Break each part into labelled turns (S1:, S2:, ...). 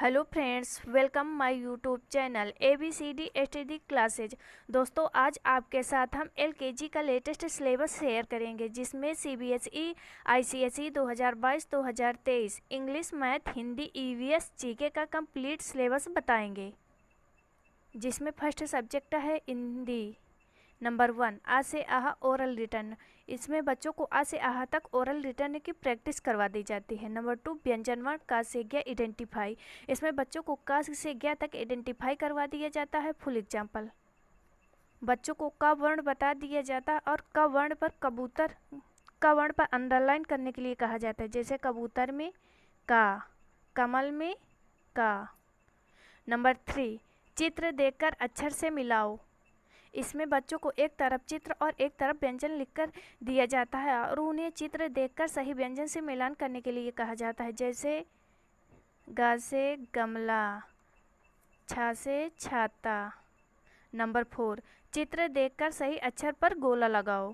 S1: Hello friends, welcome my YouTube channel ABCD study classes. दोस्तों, आज आपके साथ हम LKG का लेटेस्ट सिलेबस शेयर करेंगे, जिसमें CBSE ICSE 2022-2023 English, math, Hindi, EVS, GK का कंप्लीट सिलेबस बताएंगे। जिसमें फर्स्ट सब्जेक्ट है हिंदी। नंबर 1, आ से आहा ओरल रिटर्न। इसमें बच्चों को आ से आहा तक ओरल रिटर्न की प्रैक्टिस करवा दी जाती है। नंबर 2, व्यंजन वर्ण का से ज्ञ आइडेंटिफाई। इसमें बच्चों को का से ज्ञ तक आइडेंटिफाई करवा दिया जाता है। फुल एग्जाम्पल, बच्चों को क वर्ण बता दिया जाता है और क वर्ण पर कबूतर क वर्ण पर अंडरलाइन करने के लिए कहा जाता है। जैसे कबूतर में का, कमल में का। नंबर 3, चित्र देखकर अक्षर से मिलाओ। इसमें बच्चों को एक तरफ चित्र और एक तरफ व्यंजन लिखकर दिया जाता है और उन्हें चित्र देखकर सही व्यंजन से मिलान करने के लिए कहा जाता है। जैसे गा से गमला, छा से छाता। नंबर 4, चित्र देखकर सही अक्षर पर गोला लगाओ।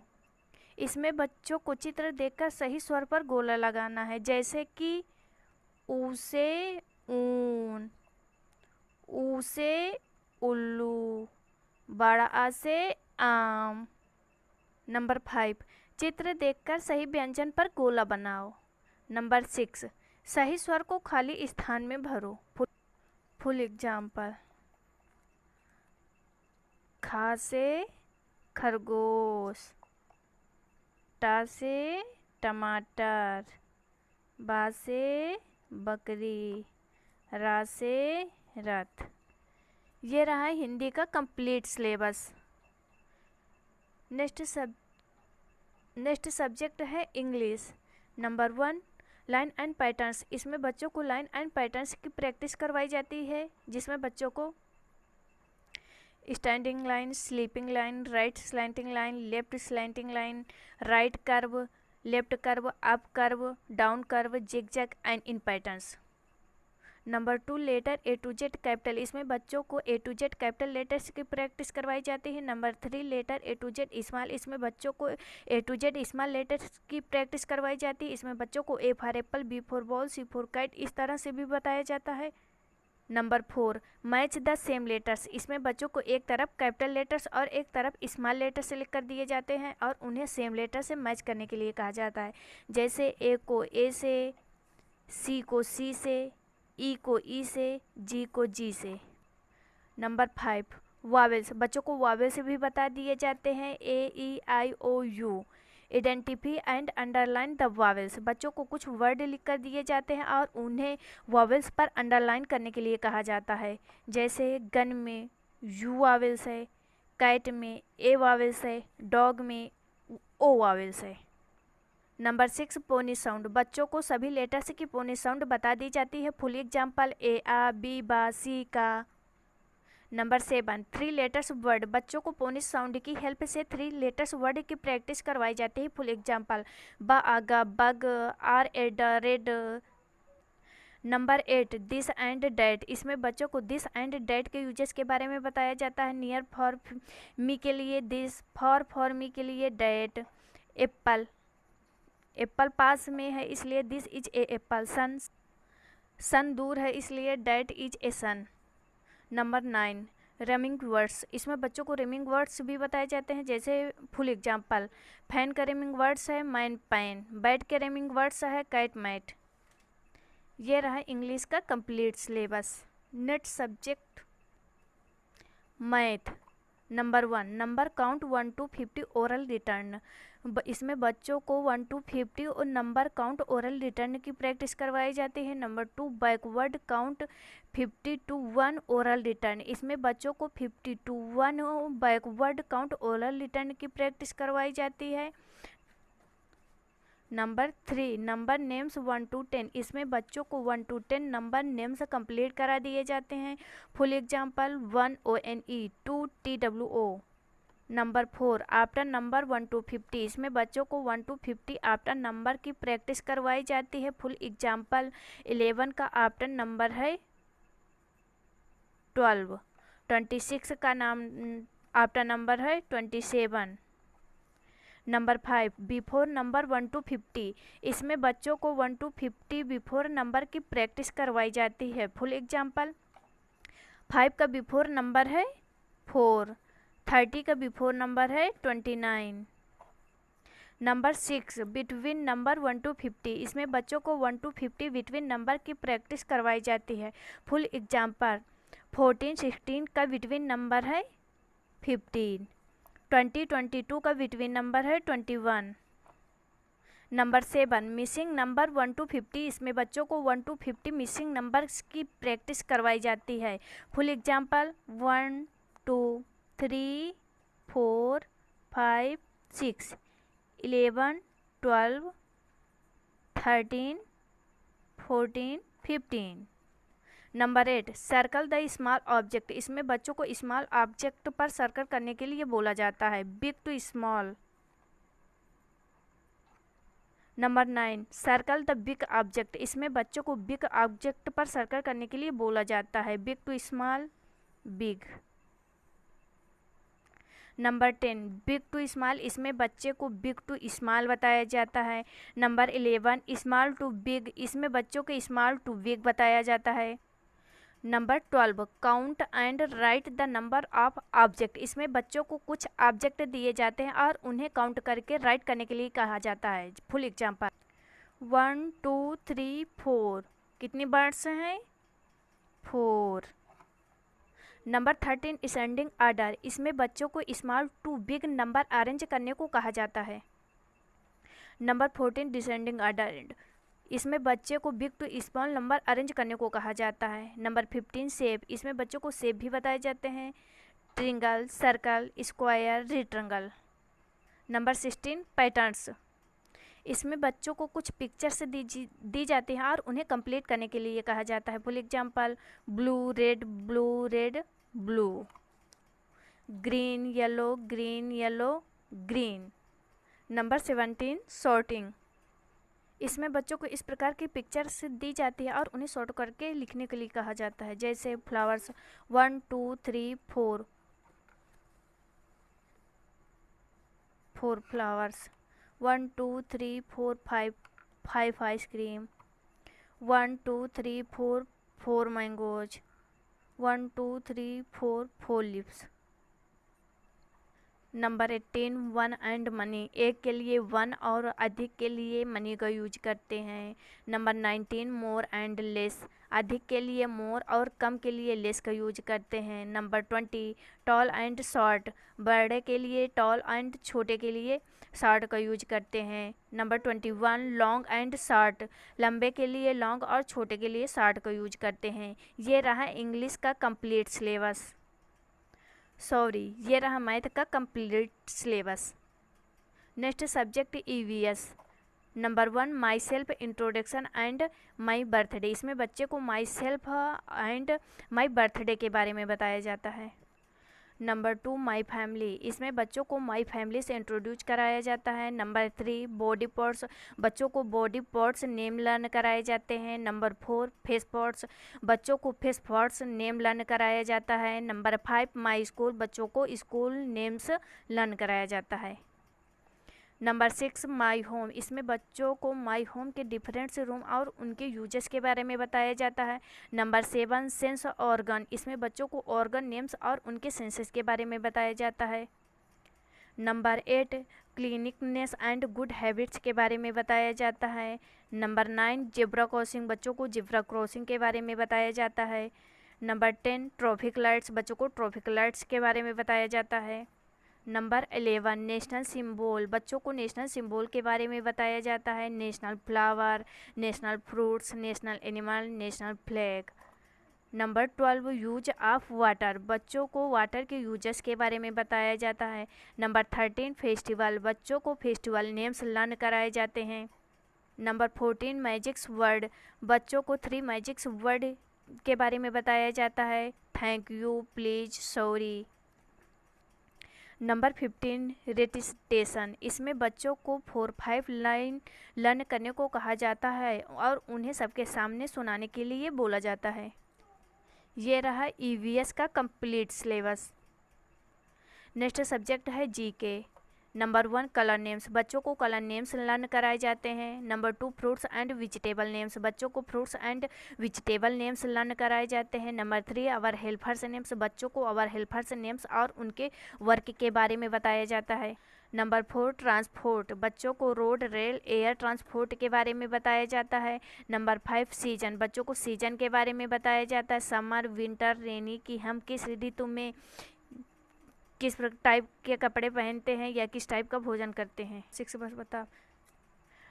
S1: इसमें बच्चों को चित्र देखकर सही स्वर पर गोला लगाना है। जैसे कि ऊ से ऊन, ऊ से उल्लू, बड़ा आ से आम। नंबर 5, चित्र देखकर सही व्यंजन पर गोला बनाओ। नंबर 6, सही स्वर को खाली स्थान में भरो। फुल एग्जाम्पल, खा से खरगोश, टा से टमाटर, बा से बकरी, रा से रथ। ये रहा हिंदी का कंप्लीट सिलेबस। नेक्स्ट सब्जेक्ट है English. Number 1, line and patterns. इसमें बच्चों को लाइन एंड पैटर्न्स की प्रैक्टिस करवाई जाती है, जिसमें बच्चों को standing line, sleeping line, right slanting line, left slanting line, right curve, left curve, up curve, down curve, zigzag and in patterns. Number 2, letter A to Z capital. इसमें बच्चों को A to Z capital letters की practice करवाई जाती है। Number 3, letter A to Z small. इसमें बच्चों को A to Z small letters की प्रैक्टिस करवाई जाती है। इसमें बच्चों को A for apple, B for ball, C for kite इस तरह से भी बताया जाता है। Number 4, match the same letters. इसमें बच्चों को एक तरफ कैपिटल लेटर्स और एक तरफ स्मॉल लेटर्स से लिख कर दिए जाते हैं और उन्हें सेम लेटर से मैच करने के लिए कहा जाता है। जैसे A को A से, C को C से, ई को ई से, जी को जी से। Number 5, vowels. बच्चों को वावेल्स भी बता दिए जाते हैं। AEIOU। Identify and underline the vowels. बच्चों को कुछ वर्ड लिख कर दिए जाते हैं और उन्हें वावेल्स पर अंडरलाइन करने के लिए कहा जाता है। जैसे गन में यू वावेल्स है, कैट में ए वावेल्स है, डॉग में ओ वावेल्स है। Number 6, phonic sound. बच्चों को सभी लेटर्स की पोनी साउंड बता दी जाती है। फुल एग्जाम्पल, ए आ, बी बा, सी का। Number 7, 3 letters word. बच्चों को पोनी साउंड की हेल्प से 3 लेटर्स वर्ड की प्रैक्टिस करवाई जाती है। फुल एग्जाम्पल, ब आगा, बग, आर एड, red. Number 8, this and that. इसमें बच्चों को दिस एंड डैट के यूजेस के बारे में बताया जाता है। नियर फॉर मी के लिए दिस, फॉर मी के लिए डैट। एप्पल, एप्पल पास में है इसलिए this is a apple. Sun दूर है इसलिए that is a sun. Number 9, rhyming words. इसमें बच्चों को रेमिंग वर्ड्स भी बताए जाते हैं। जैसे फुल एग्जाम्पल, फैन का रेमिंग वर्ड्स है मैन पैन, बैट के रेमिंग वर्ड्स है कैट मैट। ये रहा इंग्लिश का complete syllabus. Next subject math. Number 1, number count 1 to 50 oral return. इसमें बच्चों को 1 to 50 और नंबर काउंट ओरल रिटर्न की प्रैक्टिस करवाई जाती है। Number 2, backward count 50 to 1 oral return. इसमें बच्चों को 50 to 1 backward count oral return की प्रैक्टिस करवाई जाती है। Number 3, number names 1 to 10। इसमें बच्चों को 1 to 10 नंबर नेम्स कंप्लीट करा दिए जाते हैं। Full example, 1 ONE, 2 TWO। Number 4, after number 1 to 50। इसमें बच्चों को 1 to 50 आफ्टर नंबर की प्रैक्टिस करवाई जाती है। फुल एग्जाम्पल, 11 का आफ्टर नंबर है 12, 26 का नाम आफ्टर नंबर है 27। नंबर 5 बिफोर नंबर 1 to 50, इसमें बच्चों को 1 to 50 बिफोर नंबर की प्रैक्टिस करवाई जाती है। फुल एग्जाम्पल, 5 का बिफोर नंबर है 4, 30 का बिफोर नंबर है 29। नंबर 6 बिटवीन नंबर 1 to 50, इसमें बच्चों को 1 to 50 बिटवीन नंबर की प्रैक्टिस करवाई जाती है। फुल एग्जाम्पल, 14 16 का बिटवीन नंबर है 15, 20 22 का बिटवीन नंबर है 21। नंबर 7 मिसिंग नंबर 1 to 50, इसमें बच्चों को 1 to 50 मिसिंग नंबर्स की प्रैक्टिस करवाई जाती है। Full example, 1 2 3 4 5 6, 11 12 13 14 15। Number 8 circle the small object, इसमें बच्चों को स्मॉल ऑब्जेक्ट पर सर्कल करने के लिए बोला जाता है। Big to small. Number 9 circle the big object, इसमें बच्चों को बिग ऑब्जेक्ट पर सर्कल करने के लिए बोला जाता है। Big to small, big. Number 10 big to small, इसमें बच्चे को बिग टू स्मॉल बताया जाता है। नंबर 11 स्मॉल टू बिग, इसमें बच्चों को स्मॉल टू बिग बताया जाता है। Number 12 count and right the number of object, इसमें बच्चों को कुछ ऑब्जेक्ट दिए जाते हैं और उन्हें काउंट करके राइट करने के लिए कहा जाता है। फुल एग्जाम्पल, 1 2 3 4, कितनी बर्ड्स हैं? 4। नंबर 13 असेंडिंग ऑर्डर, इसमें बच्चों को small to big number arrange करने को कहा जाता है। नंबर 14 डिसेंडिंग ऑर्डर, इसमें बच्चे को big to small number arrange करने को कहा जाता है। नंबर 15 शेप, इसमें बच्चों को शेप भी बताए जाते हैं। Triangle, circle, square, rectangle. Number 16 patterns, इसमें बच्चों को कुछ पिक्चर्स दी जाती हैं और उन्हें कंप्लीट करने के लिए कहा जाता है। Full example, blue red blue, green yellow green. Number 17 sorting, इसमें बच्चों को इस प्रकार की पिक्चर्स दी जाती है और उन्हें सॉर्ट करके लिखने के लिए कहा जाता है। जैसे flowers, 1 2 3 4 flowers, 1 2 3 4 5 ice cream, 1 2 3 4 mangoes, 1 2 3 4 lips. Number 18 one and money, एक के लिए वन और अधिक के लिए मनी का यूज करते हैं। नंबर 19 मोर एंड लेस, अधिक के लिए मोर और कम के लिए लेस का यूज करते हैं। नंबर 20 टॉल एंड शॉर्ट, बड़े के लिए टॉल एंड छोटे के लिए शॉर्ट का यूज करते हैं। नंबर 21 लॉन्ग एंड शॉर्ट, लंबे के लिए लॉन्ग और छोटे के लिए शॉर्ट का यूज करते हैं। ये रहा इंग्लिश का कंप्लीट सिलेबस, ये रहा मैथ का complete syllabus. Next subject EVS। Number 1 my self introduction and my birthday, इसमें बच्चे को my self and my birthday के बारे में बताया जाता है। नंबर 2 माई फैमिली, इसमें बच्चों को माई फैमिली से इंट्रोड्यूस कराया जाता है। नंबर 3 बॉडी पार्ट्स, बच्चों को बॉडी पार्ट्स नेम लर्न कराए जाते हैं। नंबर 4 फेस पार्ट्स, बच्चों को फेस पार्ट्स नेम लर्न कराया जाता है। नंबर 5 माई स्कूल, बच्चों को स्कूल नेम्स लर्न कराया जाता है। नंबर 6 माई होम, इसमें बच्चों को माई होम के डिफरेंट रूम और उनके यूजेस के बारे में बताया जाता है। नंबर 7 सेंस ऑर्गन, इसमें बच्चों को ऑर्गन नेम्स और उनके सेंसेस के बारे में बताया जाता है। नंबर 8 क्लिनिकनेस एंड गुड हैबिट्स के बारे में बताया जाता है। नंबर 9 जेब्रा क्रॉसिंग, बच्चों को जेब्रा क्रॉसिंग के बारे में बताया जाता है। नंबर 10 ट्रैफिक लाइट्स, बच्चों को ट्रैफिक लाइट्स के बारे में बताया जाता है। नंबर 11 नेशनल सिंबल, बच्चों को नेशनल सिंबल के बारे में बताया जाता है। National flower, national fruits, national animal, national flag. Number 12 use of water, बच्चों को वाटर के यूजेस के बारे में बताया जाता है। नंबर 13 फेस्टिवल, बच्चों को फेस्टिवल नेम्स लर्न कराए जाते हैं। नंबर 14 मैजिक्स वर्ड, बच्चों को 3 मैजिक्स वर्ड के बारे में बताया जाता है। Thank you, please, sorry. Number 15 रेटिस्टेशन, इसमें बच्चों को 4-5 लाइन लर्न करने को कहा जाता है और उन्हें सबके सामने सुनाने के लिए बोला जाता है। ये रहा EVS का कंप्लीट सिलेबस। नेक्स्ट सब्जेक्ट है GK। नंबर 1 कलर नेम्स, बच्चों को कलर नेम्स लर्न कराए जाते हैं। Number 2 fruits and vegetable names, बच्चों को fruits and vegetable names learn कराए जाते हैं। नंबर 3 आवर हेल्पर्स नेम्स, बच्चों को आवर हेल्पर्स नेम्स और उनके वर्क के बारे में बताया जाता है। नंबर 4 ट्रांसपोर्ट, बच्चों को रोड, रेल, एयर ट्रांसपोर्ट के बारे में बताया जाता है। नंबर 5 सीजन, बच्चों को सीजन के बारे में बताया जाता है, समर, विंटर, रेनी, कि हम किस ऋतु में किस टाइप के कपड़े पहनते हैं या किस टाइप का भोजन करते हैं। 6 बस बता।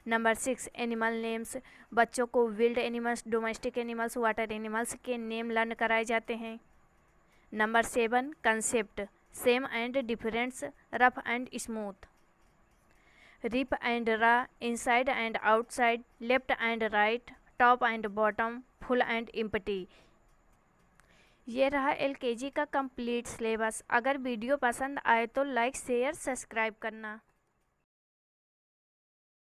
S1: नंबर 6 एनिमल नेम्स, बच्चों को wild animals, domestic animals, water animals के नेम लर्न कराए जाते हैं। Number 7 concept, same and difference, rough and smooth, ripe and raw, inside and outside, left and right, top and bottom, full and empty. ये रहा LKG का complete syllabus. अगर video पसंद आए तो लाइक, शेयर, सब्सक्राइब करना।